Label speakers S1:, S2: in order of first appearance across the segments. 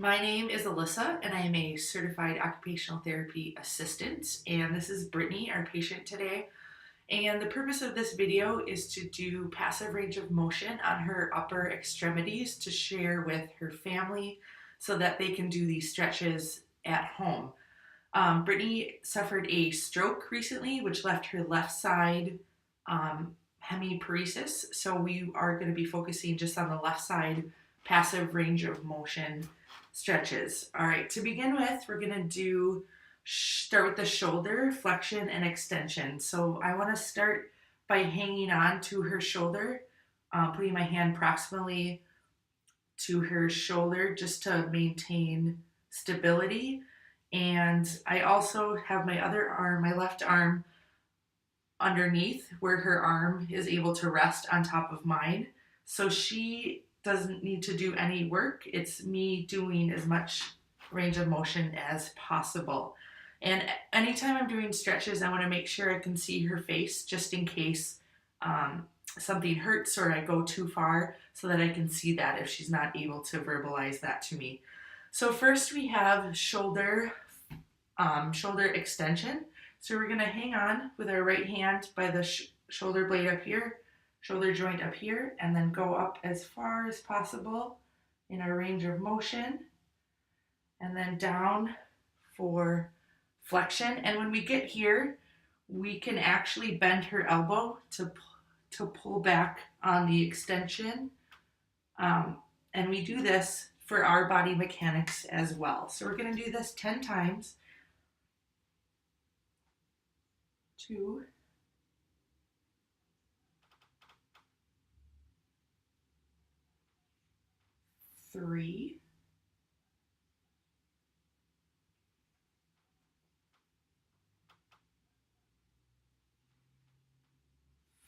S1: My name is Alyssa, and I am a certified occupational therapy assistant. And this is Brittany, our patient today. And the purpose of this video is to do passive range of motion on her upper extremities to share with her family so that they can do these stretches at home. Brittany suffered a stroke recently, which left her left side hemiparesis. So we are going to be focusing just on the left side passive range of motion stretches. All right, to begin with, we're going to start with the shoulder flexion and extension. So I want to start by hanging on to her shoulder, putting my hand proximally to her shoulder just to maintain stability. And I also have my other arm, my left arm, underneath where her arm is able to rest on top of mine. So she doesn't need to do any work. It's me doing as much range of motion as possible. And anytime I'm doing stretches, I want to make sure I can see her face just in case something hurts or I go too far so that I can see that if she's not able to verbalize that to me. So first we have shoulder extension. So we're going to hang on with our right hand by the shoulder blade up here, shoulder joint up here, and then go up as far as possible in our range of motion, and then down for flexion. And when we get here, we can actually bend her elbow to pull back on the extension. And we do this for our body mechanics as well. So we're going to do this 10 times. 2, 3,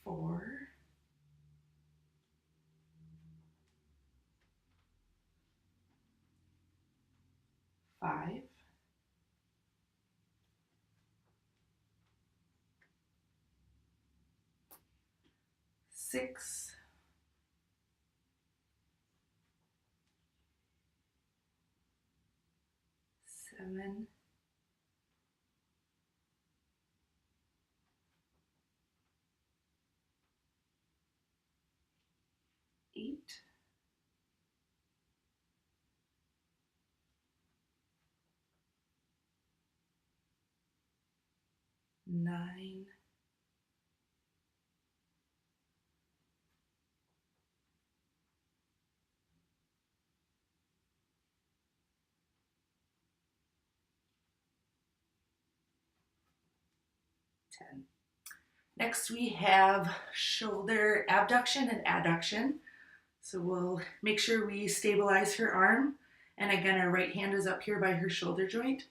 S1: 4, 5, 6, 7, 8, 9, 10. Next we have shoulder abduction and adduction. So we'll make sure we stabilize her arm. And again, our right hand is up here by her shoulder joint.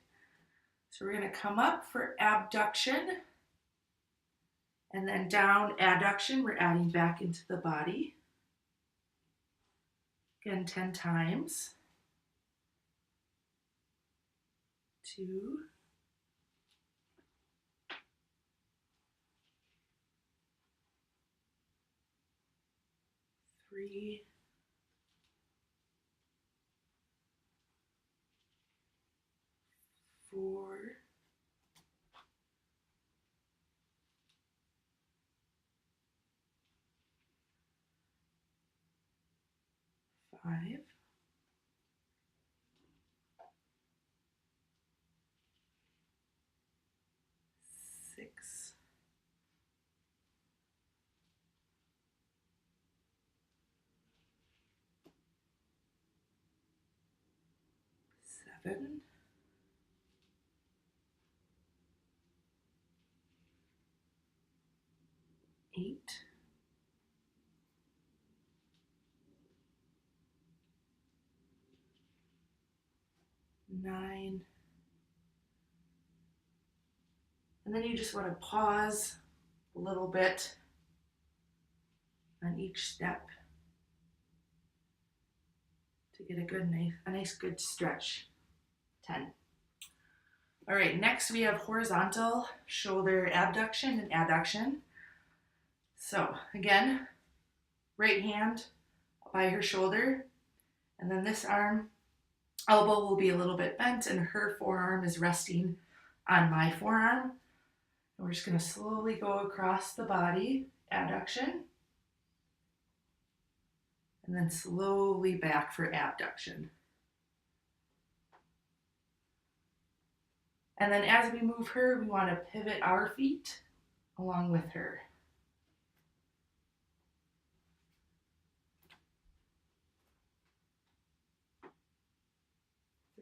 S1: So we're going to come up for abduction and then down adduction. We're adding back into the body. Again, 10 times. 2, 3, 4, 5, 6, 7, 8, 9, and then you just want to pause a little bit on each step to get a nice good stretch. 10. All right, next we have horizontal shoulder abduction and adduction. So again, right hand by her shoulder, and then this arm elbow will be a little bit bent and her forearm is resting on my forearm. And we're just going to slowly go across the body, adduction, and then slowly back for abduction. And then as we move her, we want to pivot our feet along with her.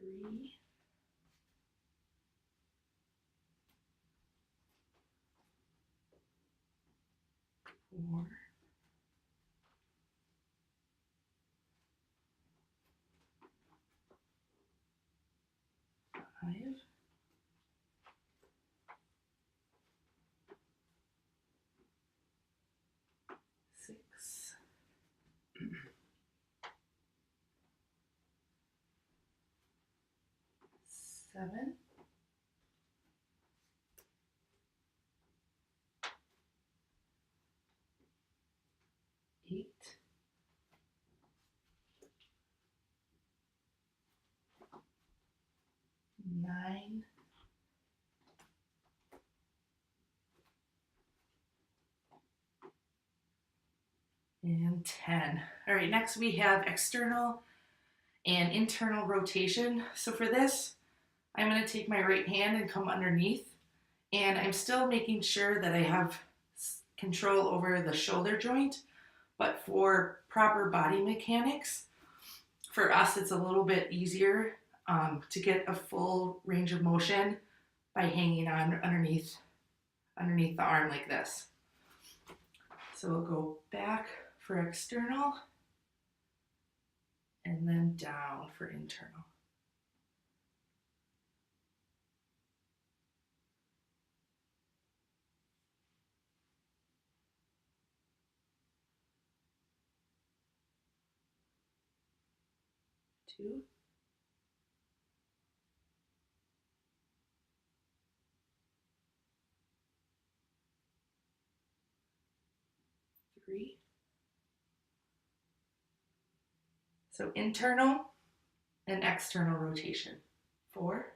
S1: 3, 4, 5, 6, 7, 8, 9, and 10. All right, next we have external and internal rotation. So for this, I'm going to take my right hand and come underneath, and I'm still making sure that I have control over the shoulder joint, but for proper body mechanics, for us it's a little bit easier to get a full range of motion by hanging on underneath the arm like this. So we'll go back for external and then down for internal. Two, 3. So internal and external rotation. 4,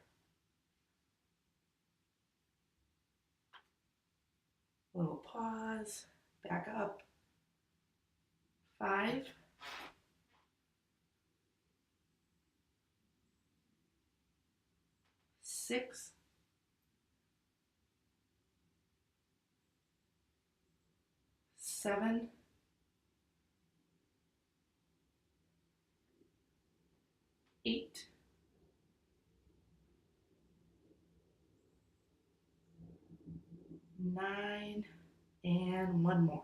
S1: a little pause, back up. 5, 6, 7, 8, 9, and one more.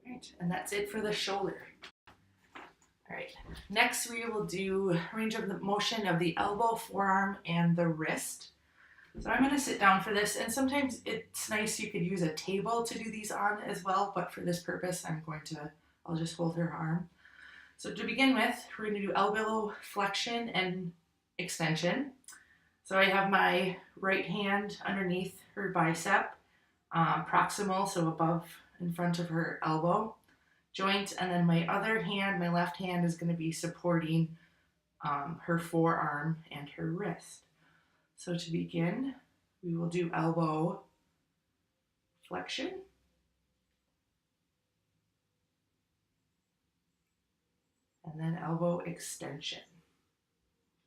S1: All right, and that's it for the shoulder. All right, next we will do range of the motion of the elbow, forearm, and the wrist. So I'm going to sit down for this, and sometimes it's nice you could use a table to do these on as well, but for this purpose I'll just hold her arm. So to begin with, we're going to do elbow flexion and extension. So I have my right hand underneath her bicep, proximal, so above in front of her elbow joint, and then my other hand, my left hand, is going to be supporting her forearm and her wrist. So to begin, we will do elbow flexion, and then elbow extension.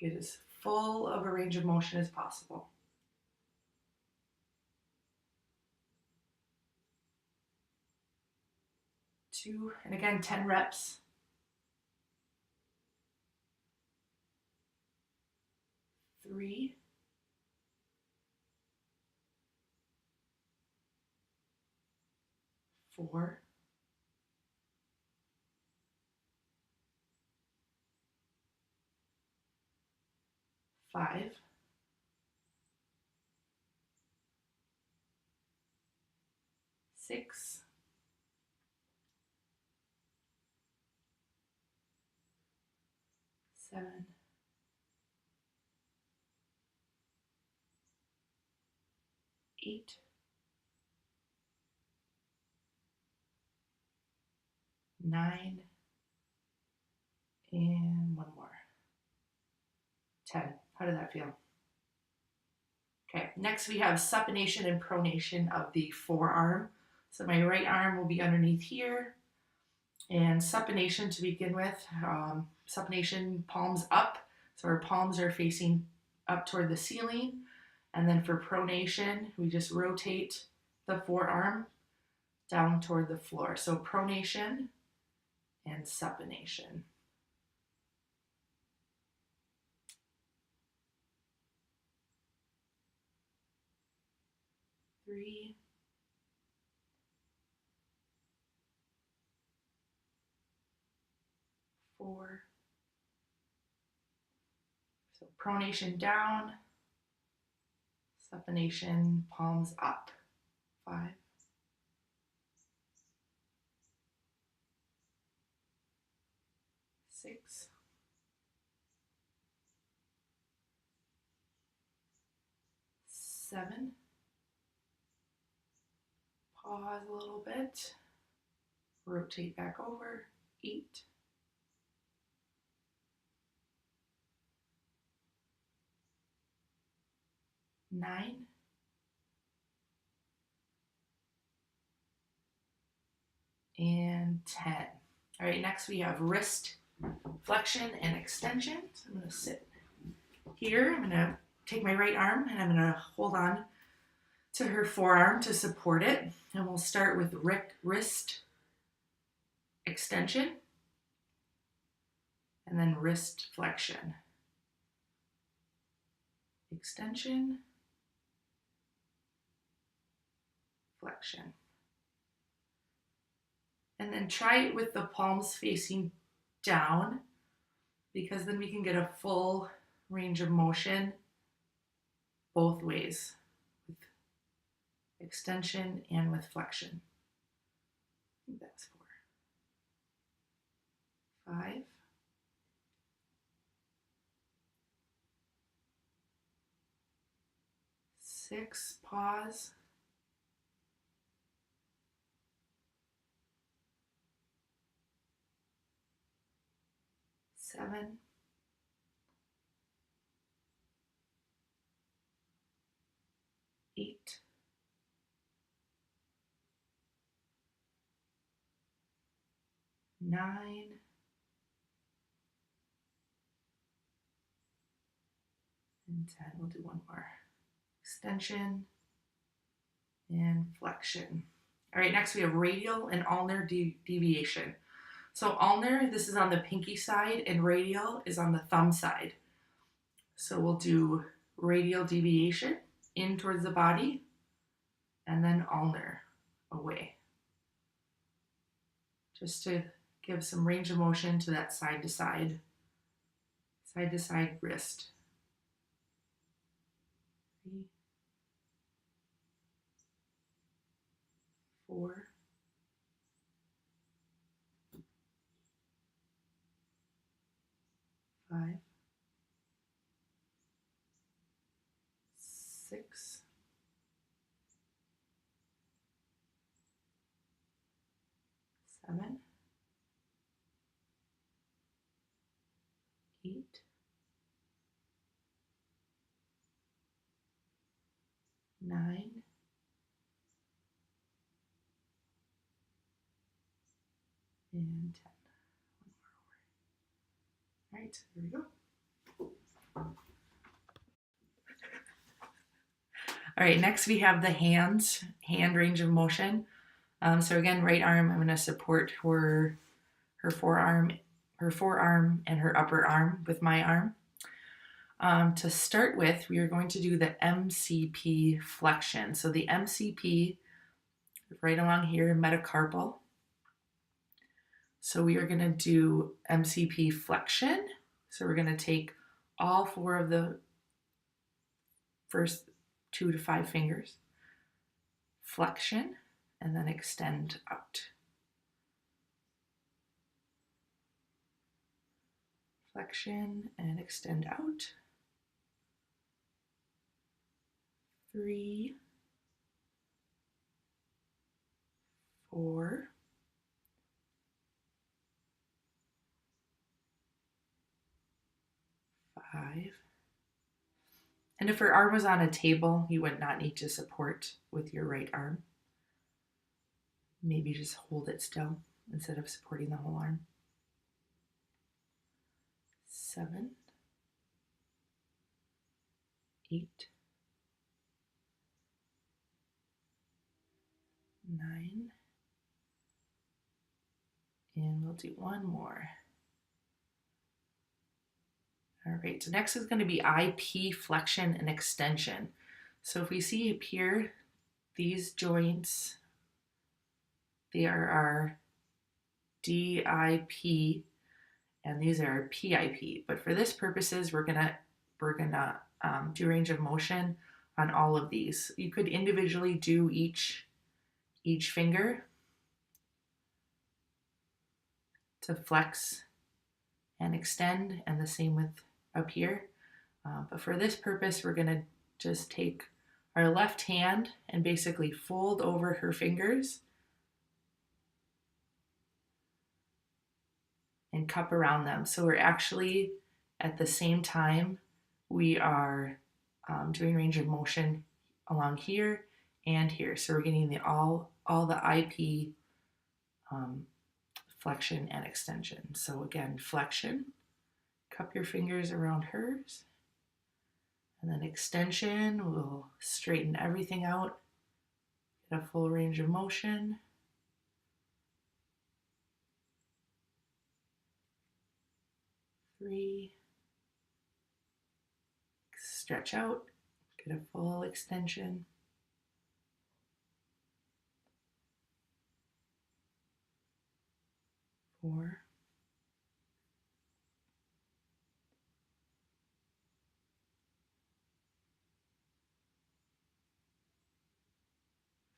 S1: Get as full of a range of motion as possible. 2, and again, 10 reps. 3, 4, 5, 6, 7, 8, 9, And one more. 10. How did that feel? Okay, next we have supination and pronation of the forearm. So my right arm will be underneath here. And supination to begin with, supination, palms up. So our palms are facing up toward the ceiling. And then for pronation, we just rotate the forearm down toward the floor. So pronation and supination. 3, 4. So pronation down, supination, palms up. 5, 6, 7. Pause a little bit. Rotate back over. 8, 9, and 10. All right, next we have wrist flexion and extension. So I'm going to sit here. I'm going to take my right arm and I'm going to hold on to her forearm to support it. And we'll start with wrist extension and then wrist flexion. Extension, flexion. And then try it with the palms facing down, because then we can get a full range of motion both ways, with extension and with flexion. I think that's 4. 5, 6, pause. 7, 8, 9, and 10. We'll do one more. Extension and flexion. All right, next we have radial and ulnar deviation. So ulnar, this is on the pinky side, and radial is on the thumb side. So we'll do radial deviation in towards the body, and then ulnar away. Just to give some range of motion to that side to side wrist. 3, 4, 5, 6, 7, 8, 9, and 10. All right, here we go. All right, next we have the hand range of motion. So again, right arm, I'm going to support her forearm and her upper arm with my arm. To start with, we are going to do the MCP flexion. So the MCP, right along here, metacarpal. So we are going to do MCP flexion. So we're going to take all 4 of the first 2 to 5 fingers, flexion, and then extend out. Flexion and extend out. 3, 4, 5. And if her arm was on a table, you would not need to support with your right arm. Maybe just hold it still instead of supporting the whole arm. 7, 8, 9, and we'll do one more. All right, so next is going to be IP flexion and extension. So if we see up here, these joints, they are our DIP, and these are our PIP. But for this purposes, we're gonna do range of motion on all of these. You could individually do each finger to flex and extend, and the same with up here. But for this purpose, we're gonna just take our left hand and basically fold over her fingers and cup around them. So we're actually, at the same time, we are doing range of motion along here and here. So we're getting all the IP flexion and extension. So again, flexion, cup your fingers around hers. And then extension, we'll straighten everything out, get a full range of motion. Three, stretch out, get a full extension. 4,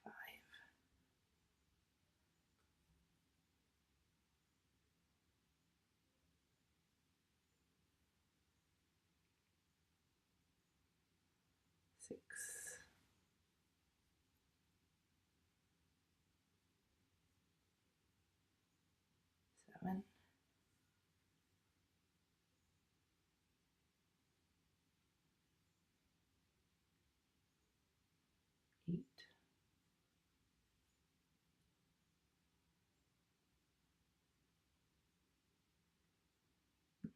S1: 5, 6, 7, 8,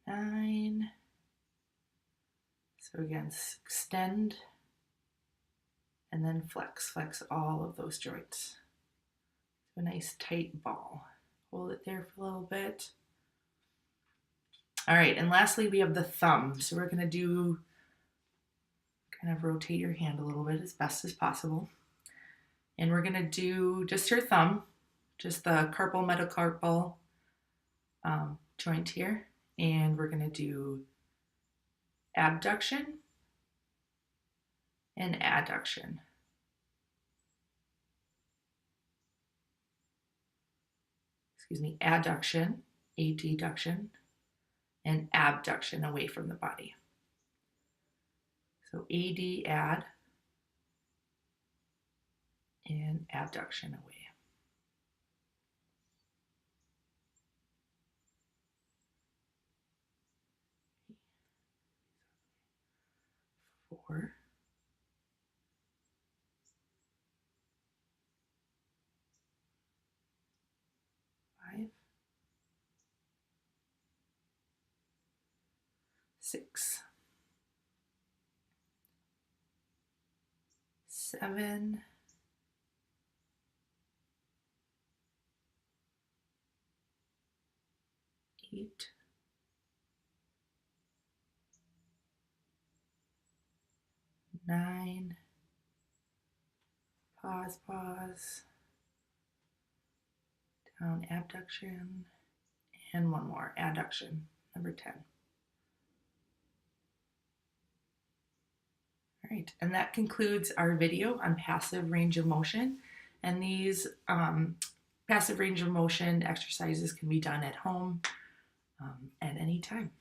S1: 9. So again, extend and then flex all of those joints. So a nice tight ball. Hold it there for a little bit. All right, and lastly, we have the thumb. So we're gonna do, kind of rotate your hand a little bit as best as possible. And we're gonna do just her thumb, just the carpal metacarpal joint here. And we're gonna do abduction and adduction. Excuse me, adduction, adduction, and abduction away from the body. So add, and abduction away. 4, 5, 6, 7, 8, 9, pause, down, abduction, and one more, adduction, number 10. All right, and that concludes our video on passive range of motion. And these passive range of motion exercises can be done at home at any time.